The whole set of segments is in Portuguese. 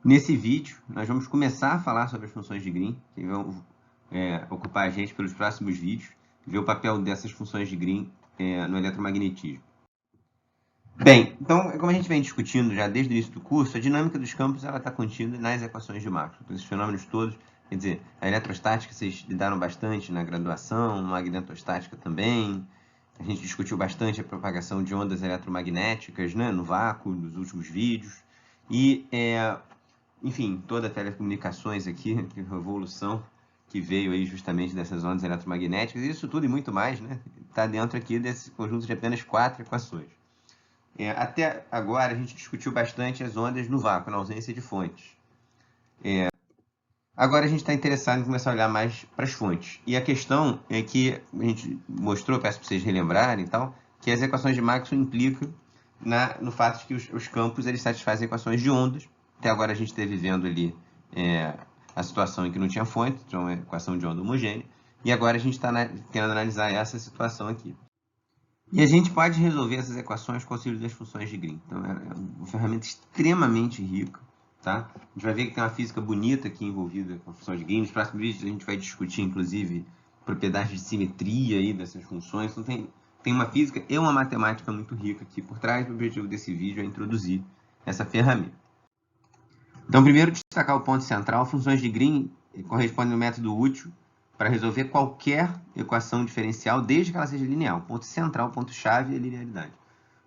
Nesse vídeo, nós vamos começar a falar sobre as funções de Green, que vão ocupar a gente pelos próximos vídeos, ver o papel dessas funções de Green no eletromagnetismo. Bem, então, como a gente vem discutindo já desde o início do curso, a dinâmica dos campos está contida nas equações de Maxwell. Então, esses fenômenos todos, quer dizer, a eletrostática vocês lidaram bastante na graduação, magnetostática também. A gente discutiu bastante a propagação de ondas eletromagnéticas, né, no vácuo, nos últimos vídeos. E enfim, toda a telecomunicações aqui, que revolução que veio aí justamente dessas ondas eletromagnéticas, isso tudo e muito mais, né? Está dentro aqui desse conjunto de apenas 4 equações. Até agora a gente discutiu bastante as ondas no vácuo, na ausência de fontes. Agora a gente está interessado em começar a olhar mais para as fontes. E a questão é que a gente mostrou, peço para vocês relembrarem e tal, que as equações de Maxwell implicam no fato de que os campos eles satisfazem equações de ondas. Até agora a gente esteve vendo ali a situação em que não tinha fonte, então uma equação de onda homogênea, e agora a gente está querendo analisar essa situação aqui. E a gente pode resolver essas equações com o auxílio das funções de Green. Então é uma ferramenta extremamente rica. Tá? A gente vai ver que tem uma física bonita aqui envolvida com a função de Green. Nos próximos vídeos a gente vai discutir, inclusive, propriedades de simetria aí dessas funções. Então tem uma física e uma matemática muito rica aqui por trás. O objetivo desse vídeo é introduzir essa ferramenta. Então, primeiro, destacar o ponto central. Funções de Green correspondem ao método útil para resolver qualquer equação diferencial, desde que ela seja linear. O ponto central, o ponto-chave é a linearidade.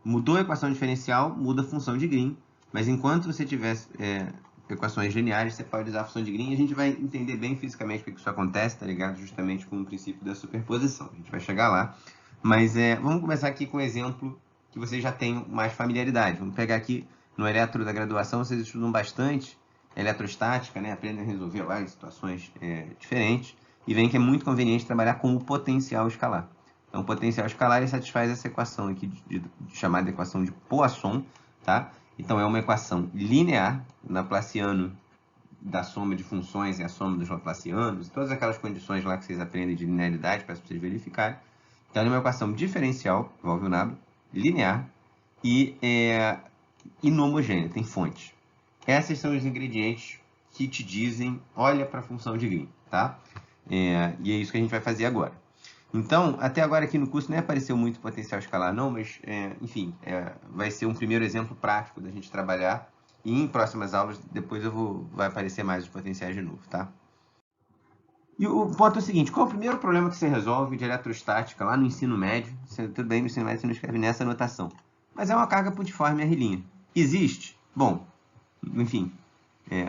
Mudou a equação diferencial, muda a função de Green. Mas enquanto você tiver equações lineares, você pode usar a função de Green. E a gente vai entender bem fisicamente porque isso acontece, tá ligado? Justamente com o princípio da superposição. A gente vai chegar lá. Mas vamos começar aqui com um exemplo que vocês já têm mais familiaridade. Vamos pegar aqui no eletro da graduação, vocês estudam bastante eletrostática, né? Aprendem a resolver lá em situações diferentes. E veem que é muito conveniente trabalhar com o potencial escalar. Então, o potencial escalar satisfaz essa equação aqui, chamada equação de Poisson, tá? Então, é uma equação linear, laplaciano da soma de funções é a soma dos laplacianos, todas aquelas condições lá que vocês aprendem de linearidade, para vocês verificarem. Então, é uma equação diferencial, envolve o nabo, linear e inhomogênea, tem fonte. Esses são os ingredientes que te dizem, olha para a função de Green, tá? E é isso que a gente vai fazer agora. Então, até agora aqui no curso nem apareceu muito potencial escalar não, mas, enfim, vai ser um primeiro exemplo prático da gente trabalhar. E em próximas aulas, depois vai aparecer mais os potenciais de novo, tá? E o ponto é o seguinte, qual é o primeiro problema que você resolve de eletrostática lá no ensino médio? Tudo bem, no ensino médio você não escreve nessa notação. Mas é uma carga pontiforme R'. Existe? Bom, enfim,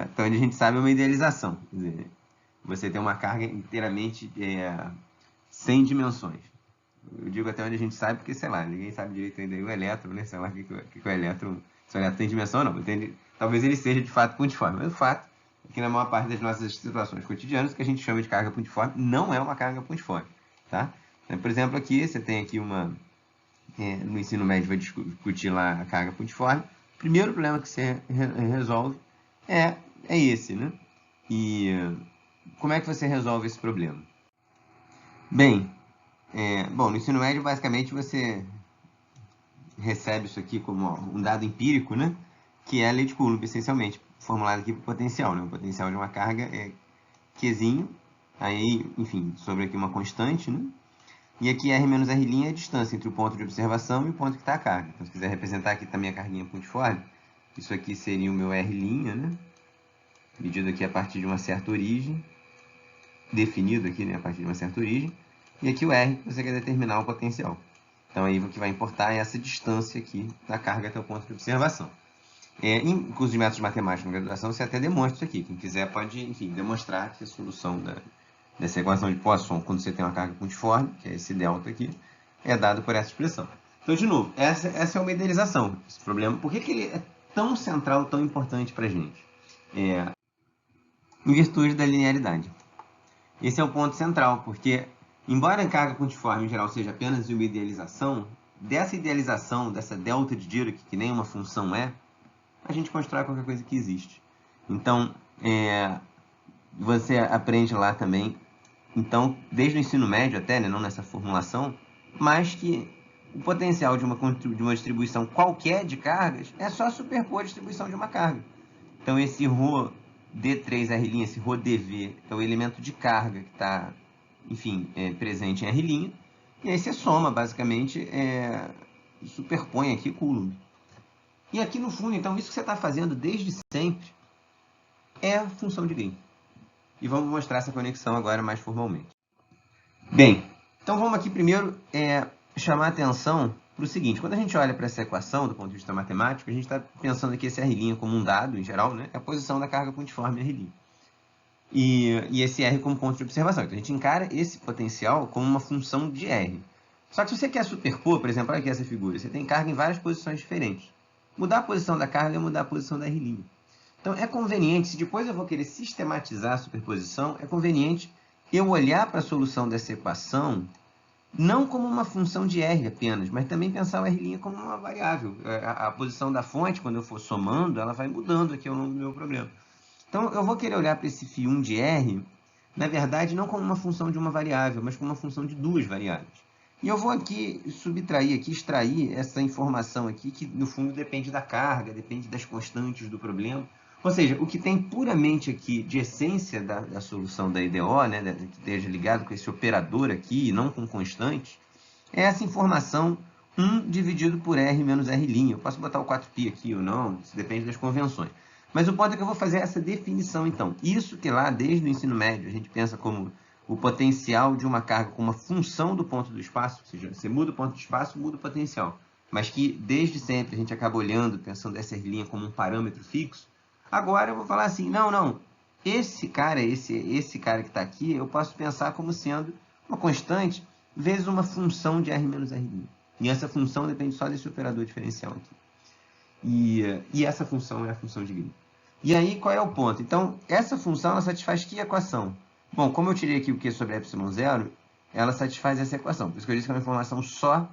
até onde a gente sabe é uma idealização. Quer dizer, você tem uma carga inteiramente sem dimensões. Eu digo até onde a gente sabe, porque, sei lá, ninguém sabe direito ainda o elétron, né? Sei lá o que o elétron, se o elétron tem dimensão ou não. Talvez ele seja de fato pontiforme, mas o fato é que na maior parte das nossas situações cotidianas, o que a gente chama de carga pontiforme não é uma carga pontiforme, tá? Então, por exemplo, aqui você tem aqui no ensino médio vai discutir lá a carga pontiforme. O primeiro problema que você resolve é esse, né? E como é que você resolve esse problema? Bem, no ensino médio, basicamente, você recebe isso aqui como um dado empírico, né? Que é a lei de Coulomb, essencialmente, formulada aqui por potencial, né? O potencial de uma carga é Qzinho, aí, enfim, sobre aqui uma constante, né? E aqui R menos R' é a distância entre o ponto de observação e o ponto que está a carga. Então, se quiser representar aqui também a carguinha pontiforme, isso aqui seria o meu R', né? Medido aqui a partir de uma certa origem, definido aqui, né? A partir de uma certa origem. E aqui o R, você quer determinar o potencial. Então, aí o que vai importar é essa distância aqui da carga até o ponto de observação. Em curso de métodos matemáticos na graduação, você até demonstra isso aqui. Quem quiser pode, enfim, demonstrar que a solução dessa equação de Poisson, quando você tem uma carga pontiforme, que é esse delta aqui, é dado por essa expressão. Então, de novo, essa é uma idealização. Esse problema, por que ele é tão central, tão importante para a gente? Em virtude da linearidade. Esse é o ponto central, porque, embora a carga pontiforme em geral seja apenas uma idealização, dessa idealização, dessa delta de Dirac, que nem uma função a gente constrói qualquer coisa que existe. Então, você aprende lá também, então, desde o ensino médio até, né, não nessa formulação, mas que o potencial de uma distribuição qualquer de cargas é só superpor a distribuição de uma carga. Então, esse ρ D3R', esse ρ dV, é o elemento de carga que está, enfim, presente em R'. E aí você soma, basicamente, superpõe aqui Coulomb. E aqui no fundo, então, isso que você está fazendo desde sempre é a função de Green. E vamos mostrar essa conexão agora mais formalmente. Bem, então vamos aqui primeiro chamar a atenção para o seguinte. Quando a gente olha para essa equação do ponto de vista matemático, a gente está pensando aqui esse R' como um dado, em geral, né? É a posição da carga pontiforme R'. E esse R como ponto de observação. Então, a gente encara esse potencial como uma função de R. Só que se você quer superpor, por exemplo, olha aqui essa figura, você tem carga em várias posições diferentes. Mudar a posição da carga é mudar a posição da R'. Então, é conveniente, se depois eu vou querer sistematizar a superposição, é conveniente eu olhar para a solução dessa equação não como uma função de R apenas, mas também pensar o R' como uma variável. A posição da fonte, quando eu for somando, ela vai mudando aqui ao longo do meu problema. Então, eu vou querer olhar para esse φ1 de R, na verdade, não como uma função de uma variável, mas como uma função de duas variáveis. E eu vou aqui subtrair, extrair essa informação aqui, que no fundo depende da carga, depende das constantes do problema. Ou seja, o que tem puramente aqui de essência da solução da EDO, né, que esteja ligado com esse operador aqui, e não com constantes, é essa informação 1 dividido por R menos R'. Eu posso botar o 4π aqui ou não, isso depende das convenções. Mas o ponto é que eu vou fazer essa definição, então. Isso que lá, desde o ensino médio, a gente pensa como o potencial de uma carga com uma função do ponto do espaço, ou seja, você muda o ponto do espaço, muda o potencial. Mas que, desde sempre, a gente acaba olhando, pensando essa R' como um parâmetro fixo. Agora eu vou falar assim, não, esse cara que está aqui, eu posso pensar como sendo uma constante vezes uma função de R menos R'. E essa função depende só desse operador diferencial aqui. E essa função é a função de Green. E aí, qual é o ponto? Então, essa função, ela satisfaz que equação? Bom, como eu tirei aqui o Q sobre ε0, ela satisfaz essa equação. Por isso que eu disse que é uma informação só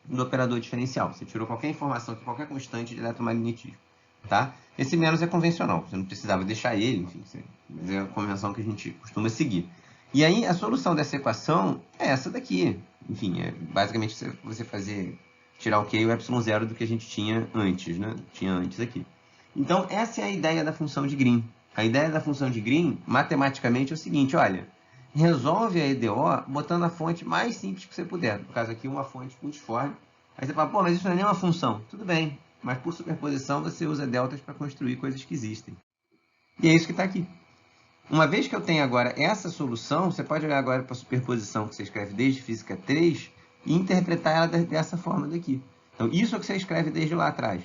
do operador diferencial. Você tirou qualquer informação, qualquer constante de eletromagnetismo. Tá? Esse menos é convencional. Você não precisava deixar ele, enfim, mas é a convenção que a gente costuma seguir. E aí, a solução dessa equação é essa daqui. Enfim, é basicamente você tirar o Q e o ε0 do que a gente tinha antes, né? Tinha antes aqui. Então, essa é a ideia da função de Green. A ideia da função de Green, matematicamente, é o seguinte, olha, resolve a EDO botando a fonte mais simples que você puder. No caso aqui, uma fonte pontiforme. Aí você fala, pô, mas isso não é nem uma função. Tudo bem, mas por superposição você usa deltas para construir coisas que existem. E é isso que está aqui. Uma vez que eu tenho agora essa solução, você pode olhar agora para a superposição que você escreve desde Física 3 e interpretar ela dessa forma daqui. Então, isso é o que você escreve desde lá atrás.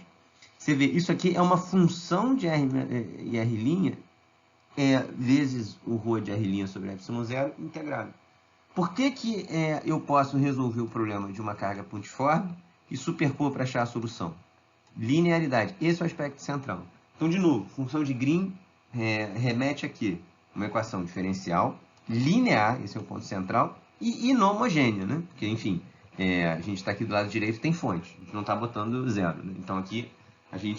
Você vê, isso aqui é uma função de R e R' vezes o ρ de R' sobre ε0 integrado. Por que eu posso resolver o problema de uma carga pontiforme e superpor para achar a solução? Linearidade. Esse é o aspecto central. Então, de novo, função de Green remete aqui uma equação diferencial, linear, esse é o ponto central, e inhomogênea, né? Porque, enfim, a gente está aqui do lado direito, tem fonte. A gente não está botando zero, né? Então, aqui,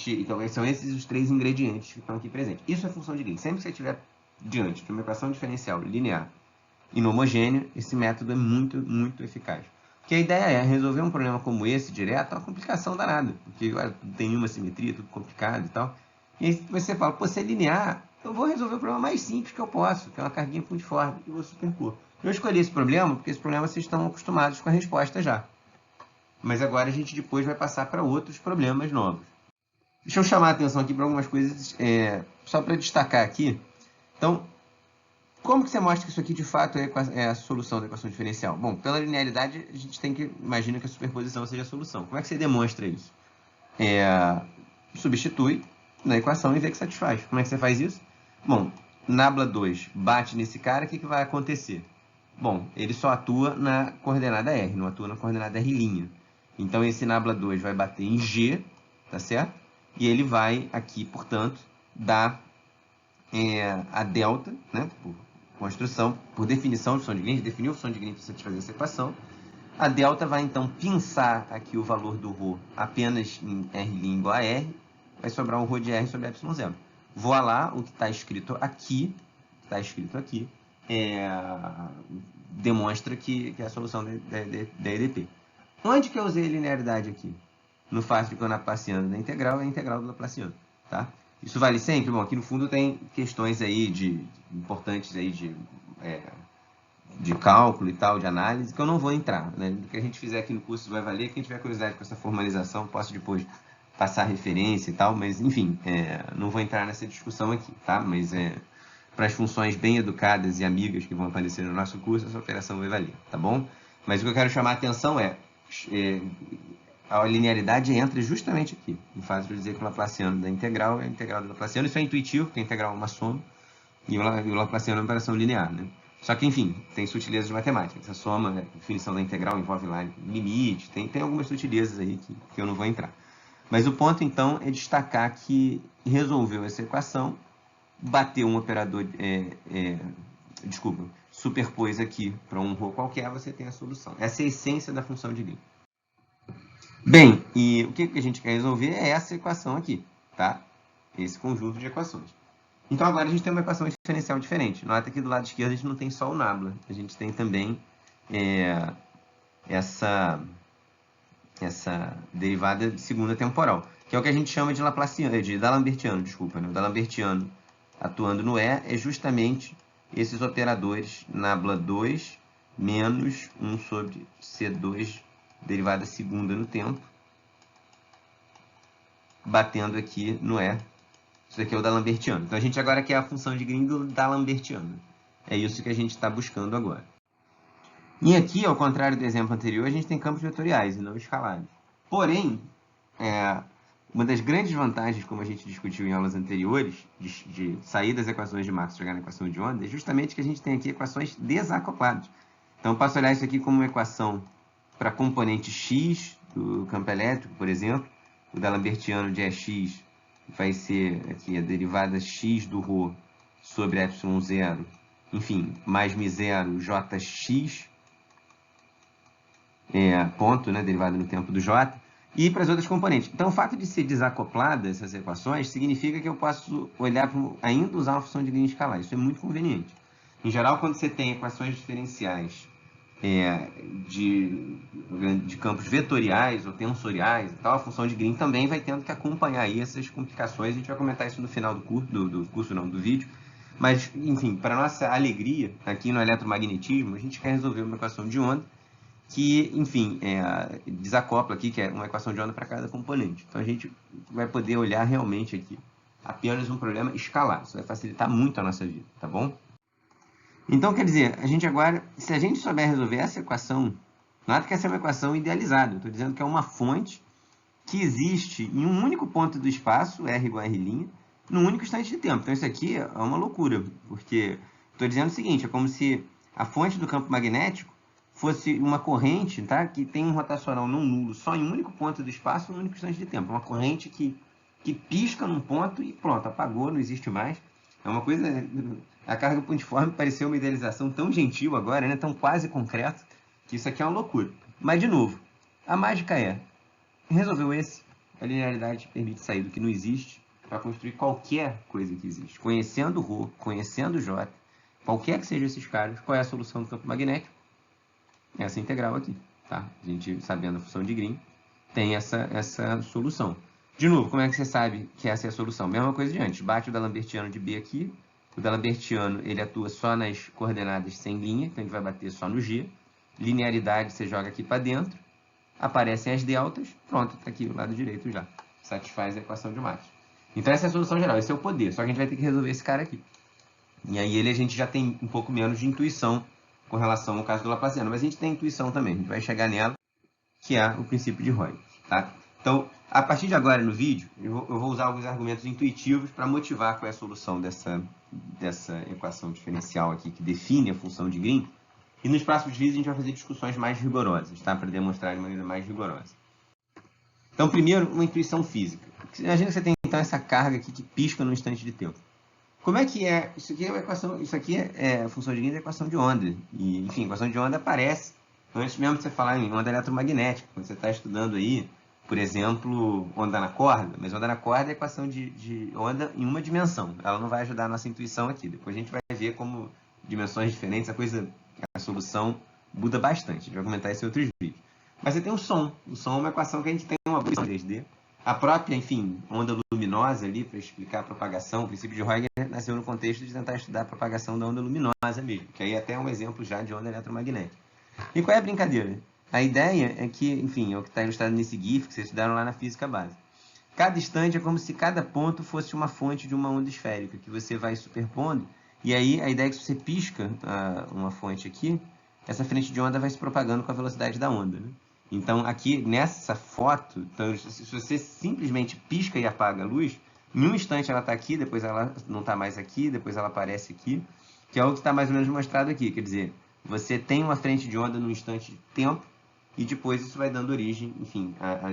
então, são esses os três ingredientes que estão aqui presentes. Isso é função de Green. Sempre que você estiver diante de uma equação diferencial linear inhomogênea, esse método é muito, muito eficaz. Porque a ideia é resolver um problema como esse direto é uma complicação danada. Porque olha, tudo tem uma simetria, tudo complicado e tal. E aí você fala, pô, se é linear, eu vou resolver o problema mais simples que eu posso, que é uma carguinha pontiforme, e vou superpor. Eu escolhi esse problema porque esse problema vocês estão acostumados com a resposta já. Mas agora a gente depois vai passar para outros problemas novos. Deixa eu chamar a atenção aqui para algumas coisas, só para destacar aqui. Então, como que você mostra que isso aqui de fato é a solução da equação diferencial? Bom, pela linearidade, a gente tem que imaginar que a superposição seja a solução. Como é que você demonstra isso? Substitui na equação e vê que satisfaz. Como é que você faz isso? Bom, nabla 2 bate nesse cara, o que vai acontecer? Bom, ele só atua na coordenada R, não atua na coordenada R'. Então, esse nabla 2 vai bater em G, tá certo? E ele vai aqui, portanto, dar a delta, né, por construção, por definição de função de Green, a gente definiu a função de Green para satisfazer essa equação. A delta vai, então, pinçar aqui o valor do ρ apenas em R' igual a R, vai sobrar um ρ de R sobre ε0. Voilá, o que está escrito aqui, demonstra que é a solução da EDP. Onde que eu usei a linearidade aqui? No fácil de Laplaciano da integral é a integral do Laplaciano, tá? Isso vale sempre? Bom, aqui no fundo tem questões aí importantes aí de cálculo e tal, de análise, que eu não vou entrar, né? O que a gente fizer aqui no curso vai valer. Quem tiver curiosidade com essa formalização, posso depois passar referência e tal, mas enfim, não vou entrar nessa discussão aqui, tá? Mas para as funções bem educadas e amigas que vão aparecer no nosso curso, essa operação vai valer, tá bom? Mas o que eu quero chamar a atenção a linearidade entra justamente aqui, no fato de dizer que o Laplaciano da integral é a integral do Laplaciano. Isso é intuitivo, porque a integral é uma soma, e o Laplaciano é uma operação linear, né? Só que, enfim, tem sutilezas de matemática. Essa soma, a definição da integral envolve lá limite, tem algumas sutilezas aí que eu não vou entrar. Mas o ponto, então, é destacar que resolveu essa equação, bateu um operador, superpôs aqui para um ρ qualquer, você tem a solução. Essa é a essência da função de Green. Bem, e o que a gente quer resolver é essa equação aqui, tá? Esse conjunto de equações. Então, agora a gente tem uma equação diferencial diferente. Nota que do lado esquerdo a gente não tem só o nabla. A gente tem também essa derivada de segunda temporal, que é o que a gente chama de Laplaciano, de D'Alembertiano, desculpa, né? O D'Alembertiano atuando no E é justamente esses operadores nabla 2 menos 1 sobre C2 derivada segunda no tempo, batendo aqui no E. Isso aqui é o D'Alembertiano. Então, a gente agora quer a função de Green do D'Alembertiano. É isso que a gente está buscando agora. E aqui, ao contrário do exemplo anterior, a gente tem campos vetoriais e não escalares. Porém, uma das grandes vantagens, como a gente discutiu em aulas anteriores, de sair das equações de Maxwell e chegar na equação de onda, é justamente que a gente tem aqui equações desacopladas. Então, eu posso olhar isso aqui como uma equação para componente x do campo elétrico, por exemplo. O D'Alembertiano de EX vai ser aqui a derivada x do ρ sobre ε0, enfim, mais μ0 jx, ponto, né, derivada no tempo do j, e para as outras componentes. Então, o fato de ser desacoplada essas equações significa que eu posso olhar ainda usar uma função de Green escalar. Isso é muito conveniente. Em geral, quando você tem equações diferenciais de campos vetoriais ou tensoriais e tal, a função de Green também vai tendo que acompanhar aí essas complicações. A gente vai comentar isso no final do vídeo. Mas, enfim, para nossa alegria, aqui no eletromagnetismo, a gente quer resolver uma equação de onda que, enfim, desacopla aqui, que é uma equação de onda para cada componente. Então, a gente vai poder olhar realmente aqui apenas um problema escalar. Isso vai facilitar muito a nossa vida, tá bom? Então, quer dizer, a gente agora, se a gente souber resolver essa equação, nada que essa é uma equação idealizada. Eu estou dizendo que é uma fonte que existe em um único ponto do espaço, R igual a R', num único instante de tempo. Então, isso aqui é uma loucura, porque estou dizendo o seguinte, é como se a fonte do campo magnético fosse uma corrente, tá, que tem um rotacional não nulo só em um único ponto do espaço, num único instante de tempo. É uma corrente que pisca num ponto e pronto, apagou, não existe mais. É uma coisa... A carga pontiforme pareceu uma idealização tão gentil agora, né? Tão quase concreta, que isso aqui é uma loucura. Mas, de novo, a mágica resolveu a linearidade permite sair do que não existe para construir qualquer coisa que existe. Conhecendo o ρ, conhecendo o j, qualquer que sejam esses caras, qual é a solução do campo magnético? Essa integral aqui, tá? A gente, sabendo a função de Green, tem essa solução. De novo, como é que você sabe que essa é a solução? Mesma coisa de antes. Bate o D'Alembertiano de B aqui. O D'Alembertiano, ele atua só nas coordenadas sem linha, então ele vai bater só no G. Linearidade, você joga aqui para dentro. Aparecem as deltas. Pronto, está aqui o lado direito já. Satisfaz a equação de Maxwell. Então essa é a solução geral, esse é o poder. Só que a gente vai ter que resolver esse cara aqui. E aí a gente já tem um pouco menos de intuição com relação ao caso do Laplaciano. Mas a gente tem intuição também, a gente vai chegar nela, que é o princípio de Roy. Tá? Então, a partir de agora no vídeo, eu vou usar alguns argumentos intuitivos para motivar qual é a solução dessa equação diferencial aqui, que define a função de Green. E nos próximos vídeos a gente vai fazer discussões mais rigorosas, tá? Para demonstrar de maneira mais rigorosa. Então, primeiro, uma intuição física. Imagina que você tem então essa carga aqui que pisca num instante de tempo. Como é que é? Isso aqui é uma equação, isso aqui é a função de Green da equação de onda. E, enfim, a equação de onda aparece antes mesmo de você falar em onda eletromagnética. Quando você está estudando aí, por exemplo, onda na corda. Mas onda na corda é a equação de onda em uma dimensão. Ela não vai ajudar a nossa intuição aqui. Depois a gente vai ver como dimensões diferentes, a solução muda bastante. A gente vai comentar isso em outros vídeos. Mas você tem o som. O som é uma equação que a gente tem uma posição 3D. A própria, enfim, onda luminosa ali, para explicar a propagação, o princípio de Huygens nasceu no contexto de tentar estudar a propagação da onda luminosa mesmo, que aí até é um exemplo já de onda eletromagnética. E qual é a brincadeira? A ideia é que, enfim, é o que está ilustrado nesse GIF que vocês estudaram lá na física básica. Cada instante é como se cada ponto fosse uma fonte de uma onda esférica, que você vai superpondo, e aí a ideia é que se você pisca uma fonte aqui, essa frente de onda vai se propagando com a velocidade da onda, né? Então, aqui nessa foto, então, se você simplesmente pisca e apaga a luz, em um instante ela está aqui, depois ela não está mais aqui, depois ela aparece aqui, que é o que está mais ou menos mostrado aqui. Quer dizer, você tem uma frente de onda num instante de tempo, e depois isso vai dando origem, enfim, a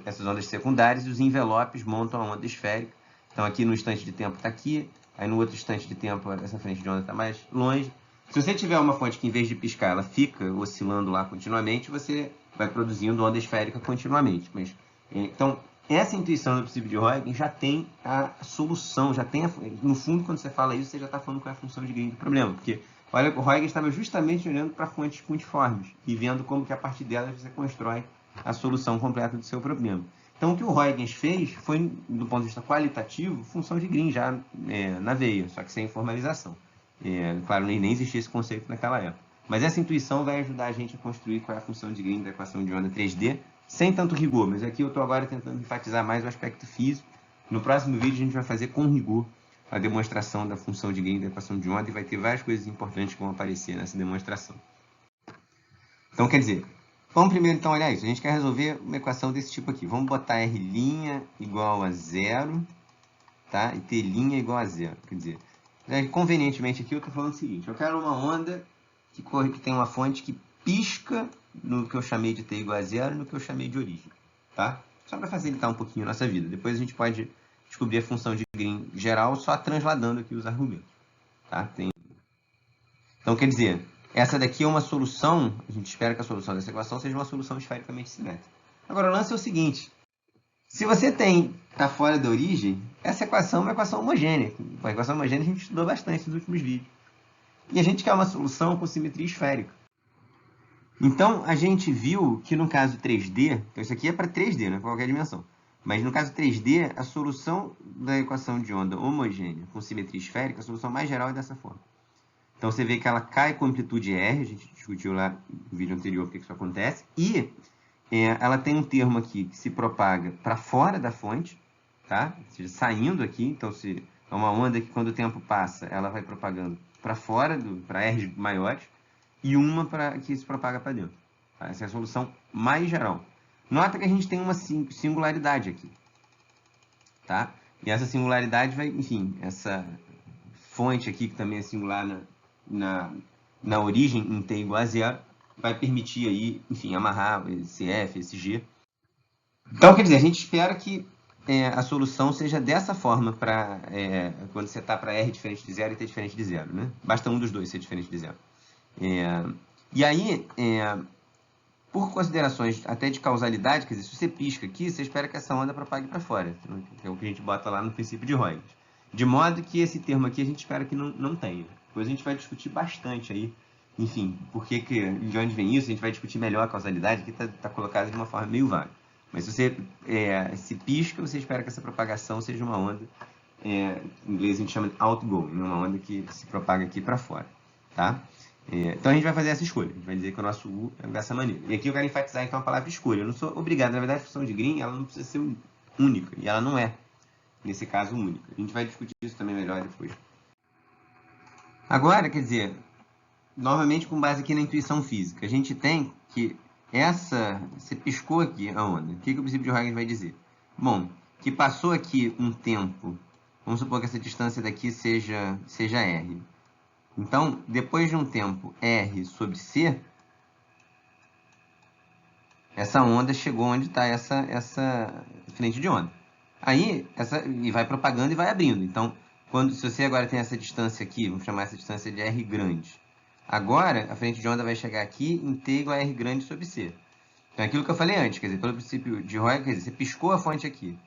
essas ondas secundárias, e os envelopes montam a onda esférica. Então, aqui no instante de tempo está aqui, aí no outro instante de tempo essa frente de onda está mais longe. Se você tiver uma fonte que, em vez de piscar, ela fica oscilando lá continuamente, você vai produzindo onda esférica continuamente. Mas, então, essa intuição do princípio de Huygens já tem a solução, já tem no fundo, quando você fala isso, você já está falando qual é a função de Green do problema, porque olha, o Huygens estava justamente olhando para fontes puntiformes e vendo como que a partir delas você constrói a solução completa do seu problema. Então, o que o Huygens fez foi, do ponto de vista qualitativo, função de Green já na veia, só que sem formalização. Claro, nem existia esse conceito naquela época. Mas essa intuição vai ajudar a gente a construir qual é a função de Green da equação de onda 3D, sem tanto rigor. Mas aqui eu estou agora tentando enfatizar mais o aspecto físico. No próximo vídeo a gente vai fazer com rigor a demonstração da função de Green da equação de onda e vai ter várias coisas importantes que vão aparecer nessa demonstração. Então, quer dizer, vamos primeiro então olhar isso. A gente quer resolver uma equação desse tipo aqui. Vamos botar R' igual a 0, tá? E T' igual a 0. Quer dizer, convenientemente aqui eu estou falando o seguinte: eu quero uma onda que tem uma fonte que pisca no que eu chamei de T igual a 0 e no que eu chamei de origem, tá? Só para facilitar um pouquinho a nossa vida. Depois a gente pode descobrir a função de Green geral só transladando aqui os argumentos, tá? Então, quer dizer, essa daqui é uma solução, a gente espera que a solução dessa equação seja uma solução esfericamente simétrica. Agora, o lance é o seguinte: se você está fora da origem, essa equação é uma equação homogênea. A equação homogênea a gente estudou bastante nos últimos vídeos. E a gente quer uma solução com simetria esférica. Então, a gente viu que no caso 3D, então isso aqui é para 3D, não é qualquer dimensão. Mas no caso 3D, a solução da equação de onda homogênea com simetria esférica, a solução mais geral é dessa forma. Então, você vê que ela cai com amplitude R, a gente discutiu lá no vídeo anterior porque isso acontece, e ela tem um termo aqui que se propaga para fora da fonte, tá? Ou seja, saindo aqui, então se é uma onda que quando o tempo passa, ela vai propagando para fora, para R maiores, e uma que se propaga para dentro. Tá? Essa é a solução mais geral. Nota que a gente tem uma singularidade aqui, tá? E essa singularidade vai, enfim, essa fonte aqui, que também é singular na origem em T igual a 0, vai permitir aí, enfim, amarrar esse F, esse G. Então, quer dizer, a gente espera que a solução seja dessa forma quando você está para R diferente de 0 e T diferente de 0, né? Basta um dos dois ser diferente de 0. E aí, por considerações até de causalidade, quer dizer, se você pisca aqui, você espera que essa onda propague para fora. Que é o que a gente bota lá no princípio de Huygens. De modo que esse termo aqui a gente espera que não tenha. Depois a gente vai discutir bastante aí, enfim, de onde vem isso, a gente vai discutir melhor a causalidade, que está colocada de uma forma meio vaga. Mas se você se pisca, você espera que essa propagação seja uma onda, em inglês a gente chama de outgoing, uma onda que se propaga aqui para fora, tá? Então a gente vai fazer essa escolha, a gente vai dizer que o nosso U é dessa maneira. E aqui eu quero enfatizar então a palavra escolha. Eu não sou obrigado, na verdade a função de Green ela não precisa ser única, e ela não é, nesse caso, única. A gente vai discutir isso também melhor depois. Agora, quer dizer, novamente com base aqui na intuição física, a gente tem que você piscou aqui a onda. O que o princípio de Huygens vai dizer? Bom, que passou aqui um tempo, vamos supor que essa distância daqui seja R. Então, depois de um tempo R sobre C, essa onda chegou onde está essa frente de onda. Aí, e vai propagando e vai abrindo. Então, se você agora tem essa distância aqui, vamos chamar essa distância de R grande. Agora, a frente de onda vai chegar aqui em T igual a R grande sobre C. Então, é aquilo que eu falei antes, quer dizer, pelo princípio de Huygens, quer dizer, você piscou a fonte aqui.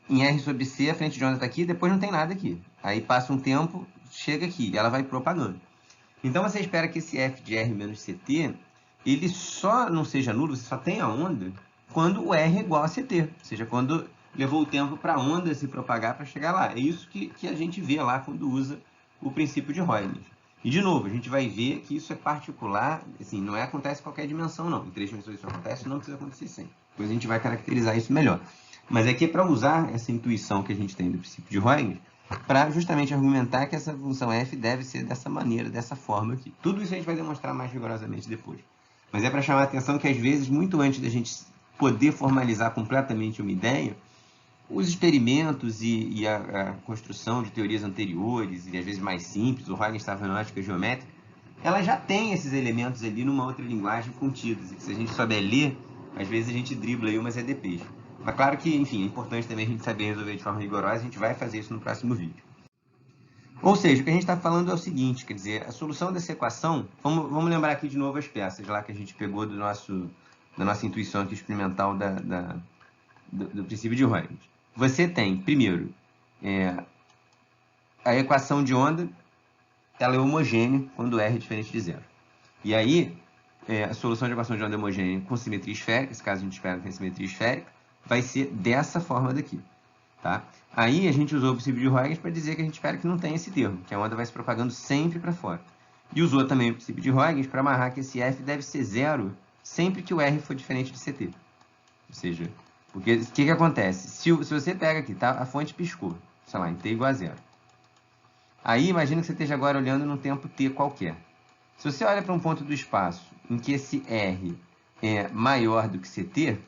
Em R sobre C, a frente de onda está aqui, depois não tem nada aqui. Aí passa um tempo, chega aqui, e ela vai propagando. Então, você espera que esse F de R menos CT, ele só não seja nulo, você só tem a onda, quando o R é igual a CT, ou seja, quando levou o tempo para a onda se propagar para chegar lá. É isso que a gente vê lá quando usa o princípio de Huygens. E, de novo, a gente vai ver que isso é particular, assim, não acontece em qualquer dimensão, não. Em 3 dimensões isso acontece, não precisa acontecer sempre. Depois a gente vai caracterizar isso melhor. Mas aqui é para usar essa intuição que a gente tem do princípio de Huygens para justamente argumentar que essa função f deve ser dessa maneira, dessa forma aqui. Tudo isso a gente vai demonstrar mais rigorosamente depois. Mas é para chamar a atenção que, às vezes, muito antes da gente poder formalizar completamente uma ideia, os experimentos e a construção de teorias anteriores, e às vezes mais simples, o Huygens estava na ótica geométrica, ela já tem esses elementos ali numa outra linguagem contidos. E que se a gente souber ler, às vezes a gente dribla aí umas EDPs. Mas claro que, enfim, é importante também a gente saber resolver de forma rigorosa, a gente vai fazer isso no próximo vídeo. Ou seja, o que a gente está falando é o seguinte, quer dizer, a solução dessa equação, vamos lembrar aqui de novo as peças lá que a gente pegou da nossa intuição aqui experimental do princípio de Huygens. Você tem, primeiro, a equação de onda, ela é homogênea quando R é diferente de zero. E aí, a solução de equação de onda homogênea com simetria esférica, nesse caso a gente espera que tenha simetria esférica, vai ser dessa forma daqui. Tá? Aí a gente usou o princípio de Huygens para dizer que a gente espera que não tenha esse termo, que a onda vai se propagando sempre para fora. E usou também o princípio de Huygens para amarrar que esse F deve ser zero sempre que o R for diferente de CT. Ou seja, porque o que acontece? Se você pega aqui, tá? A fonte piscou, sei lá, em t igual a zero. Aí imagina que você esteja agora olhando num tempo t qualquer. Se você olha para um ponto do espaço em que esse R é maior do que CT,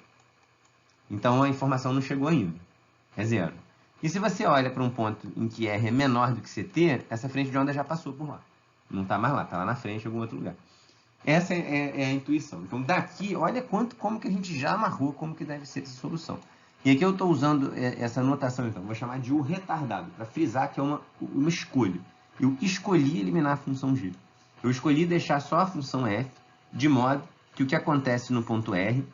então a informação não chegou ainda. É zero. E se você olha para um ponto em que R é menor do que CT, essa frente de onda já passou por lá. Não está mais lá, está lá na frente em algum outro lugar. Essa é a intuição. Então daqui, olha como que a gente já amarrou como que deve ser essa solução. E aqui eu estou usando essa notação, então, vou chamar de U retardado, para frisar que é uma escolha. Eu escolhi eliminar a função G. Eu escolhi deixar só a função F, de modo que o que acontece no ponto R,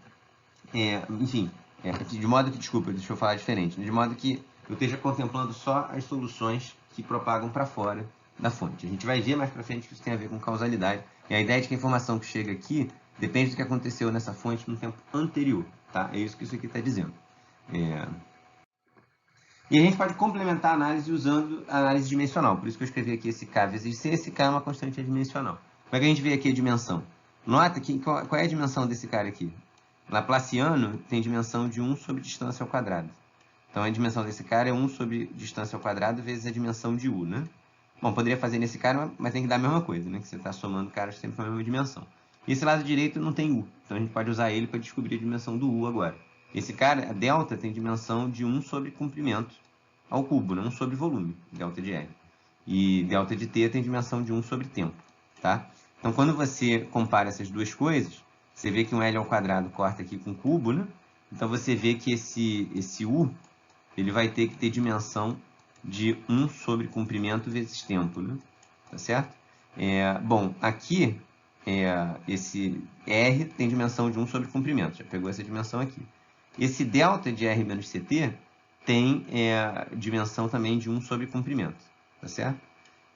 de modo que, desculpa, deixa eu falar diferente, de modo que eu esteja contemplando só as soluções que propagam para fora da fonte. A gente vai ver mais para frente que isso tem a ver com causalidade. E a ideia de que a informação que chega aqui depende do que aconteceu nessa fonte no tempo anterior. Tá? É isso que isso aqui está dizendo. E a gente pode complementar a análise usando a análise dimensional. Por isso que eu escrevi aqui esse K vezes C. Esse K é uma constante adimensional. Como é que a gente vê aqui a dimensão? Nota que, qual é a dimensão desse cara aqui? Laplaciano tem dimensão de 1 sobre distância ao quadrado. Então, a dimensão desse cara é 1 sobre distância ao quadrado vezes a dimensão de U, né? Bom, poderia fazer nesse cara, mas tem que dar a mesma coisa, né? Que você está somando caras sempre com a mesma dimensão. E esse lado direito não tem U, então a gente pode usar ele para descobrir a dimensão do U agora. Esse cara, a delta, tem dimensão de 1 sobre comprimento ao cubo, né? 1 sobre volume, delta de R. E delta de T tem dimensão de 1 sobre tempo, tá? Então, quando você compara essas duas coisas, você vê que um L ao quadrado corta aqui com cubo, né? Então, você vê que esse U, ele vai ter que ter dimensão de 1 sobre comprimento vezes tempo, né? Tá certo? Bom, aqui, esse R tem dimensão de 1 sobre comprimento. Já pegou essa dimensão aqui. Esse delta de R menos CT tem dimensão também de 1 sobre comprimento. Tá certo?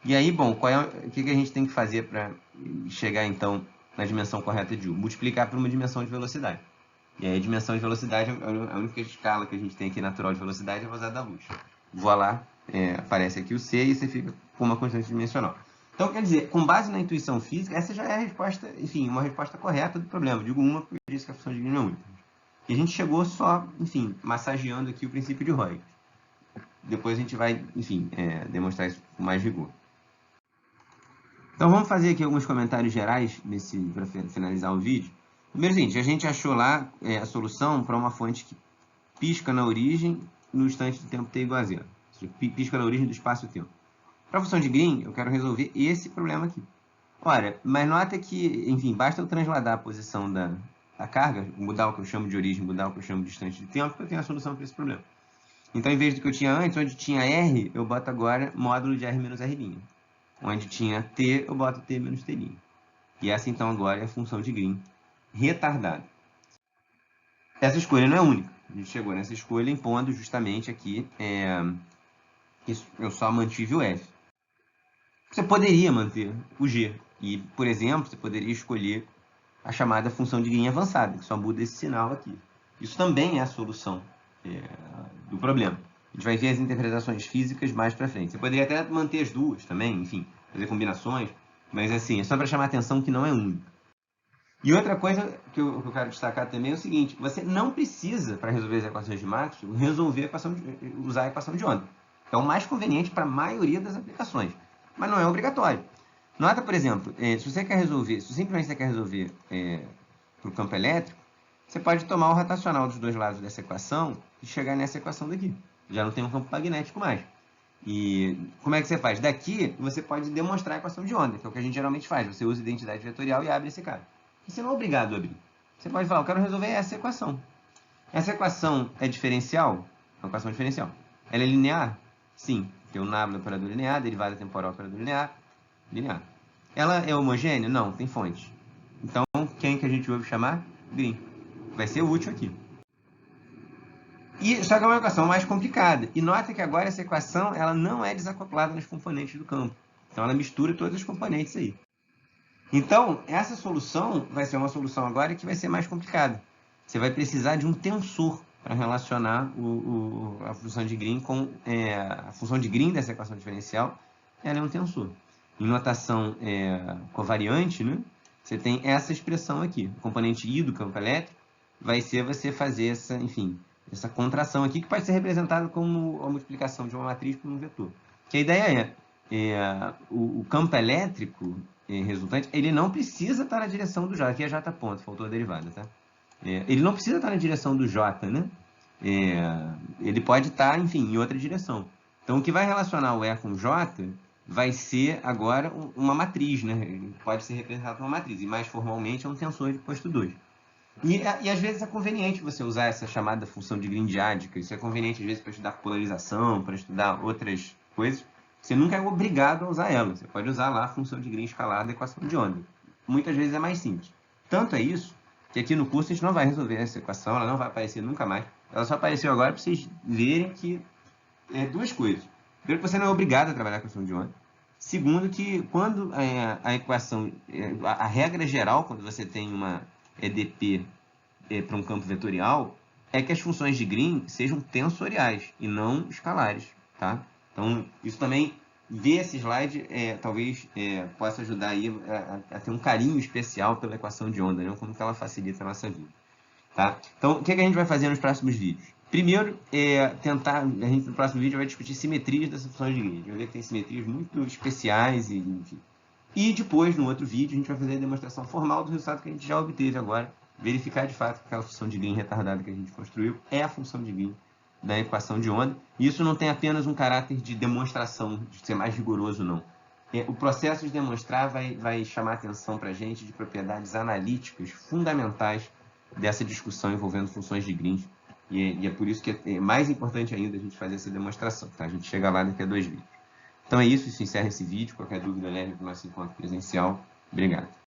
E aí, bom, o que a gente tem que fazer para chegar, então, na dimensão correta de U? Multiplicar por uma dimensão de velocidade. E aí a dimensão de velocidade, a única escala que a gente tem aqui natural de velocidade é a velocidade da luz. Vou lá, aparece aqui o C e você fica com uma constante dimensional. Então, quer dizer, com base na intuição física, essa já é a resposta, enfim, uma resposta correta do problema. Eu digo uma porque eu disse que a função de Green é única. E a gente chegou só, enfim, massageando aqui o princípio de Huygens. Depois a gente vai, enfim, demonstrar isso com mais rigor. Então vamos fazer aqui alguns comentários gerais para finalizar o vídeo. Primeiro, seguinte, a gente achou lá a solução para uma fonte que pisca na origem no instante do tempo t igual a zero. Ou seja, pisca na origem do espaço-tempo. Para a função de Green, eu quero resolver esse problema aqui. Ora, mas nota que, enfim, basta eu transladar a posição da carga, mudar o que eu chamo de origem, mudar o que eu chamo de instante de tempo, que eu tenho a solução para esse problema. Então, em vez do que eu tinha antes, onde tinha R, eu boto agora módulo de R menos R'. Onde tinha t, eu boto t menos t'. E essa, então, agora é a função de Green retardada. Essa escolha não é única. A gente chegou nessa escolha impondo justamente aqui eu só mantive o F. Você poderia manter o G. E, por exemplo, você poderia escolher a chamada função de Green avançada, que só muda esse sinal aqui. Isso também é a solução do problema. A gente vai ver as interpretações físicas mais para frente. Você poderia até manter as duas também, enfim, fazer combinações, mas assim, é só para chamar a atenção que não é único. E outra coisa que eu quero destacar também é o seguinte: você não precisa, para resolver as equações de Maxwell, usar a equação de onda. É o mais conveniente para a maioria das aplicações, mas não é obrigatório. Nota, por exemplo, se simplesmente você quer resolver para o campo elétrico, você pode tomar o rotacional dos dois lados dessa equação e chegar nessa equação daqui. Já não tem um campo magnético mais. E como é que você faz? Daqui, você pode demonstrar a equação de onda, que é o que a gente geralmente faz. Você usa identidade vetorial e abre esse cara. E você não é obrigado a abrir. Você pode falar, eu quero resolver essa equação. Essa equação é diferencial? É uma equação diferencial. Ela é linear? Sim. Tem o nabla operador linear, derivada temporal operador linear. Linear. Ela é homogênea? Não, tem fonte. Então, quem que a gente ouve chamar? Green. Vai ser útil aqui. Só que é uma equação mais complicada. E nota que agora essa equação ela não é desacoplada nas componentes do campo. Então, ela mistura todas as componentes aí. Então, essa solução vai ser uma solução agora que vai ser mais complicada. Você vai precisar de um tensor para relacionar a função de Green com a função de Green dessa equação diferencial. Ela é um tensor. Em notação covariante, né, você tem essa expressão aqui. O componente I do campo elétrico vai ser você fazer essa contração aqui, que pode ser representada como a multiplicação de uma matriz por um vetor. Que a ideia o campo elétrico resultante, ele não precisa estar na direção do J. Aqui é J ponto, faltou a derivada, tá? Ele não precisa estar na direção do J, né? Ele pode estar, enfim, em outra direção. Então, o que vai relacionar o E com o J vai ser agora uma matriz, né? Ele pode ser representado por uma matriz, e mais formalmente é um tensor de posto 2. E às vezes é conveniente você usar essa chamada função de Green diádica. Isso é conveniente às vezes para estudar polarização, para estudar outras coisas. Você nunca é obrigado a usar ela. Você pode usar lá a função de Green escalar da equação de onda. Muitas vezes é mais simples. Tanto é isso que aqui no curso a gente não vai resolver essa equação, ela não vai aparecer nunca mais. Ela só apareceu agora para vocês verem que duas coisas. Primeiro, que você não é obrigado a trabalhar com a equação de onda. Segundo, que quando a equação, a regra geral, quando você tem uma EDP para um campo vetorial, é que as funções de Green sejam tensoriais e não escalares, tá? Então, isso também, ver esse slide, talvez possa ajudar aí a ter um carinho especial pela equação de onda, né? Como que ela facilita a nossa vida, tá? Então, o que a gente vai fazer nos próximos vídeos? Primeiro, a gente no próximo vídeo vai discutir simetrias dessas funções de Green. A gente vai ver que tem simetrias muito especiais, enfim. E depois, no outro vídeo, a gente vai fazer a demonstração formal do resultado que a gente já obteve agora, verificar de fato que aquela função de Green retardada que a gente construiu é a função de Green da equação de onda. E isso não tem apenas um caráter de demonstração, de ser mais rigoroso, não. O processo de demonstrar vai chamar a atenção para a gente de propriedades analíticas fundamentais dessa discussão envolvendo funções de Green. E é por isso que é mais importante ainda a gente fazer essa demonstração, tá? A gente chega lá daqui a 2 vídeos. Então é isso encerra esse vídeo. Qualquer dúvida, leve para o nosso encontro presencial. Obrigado.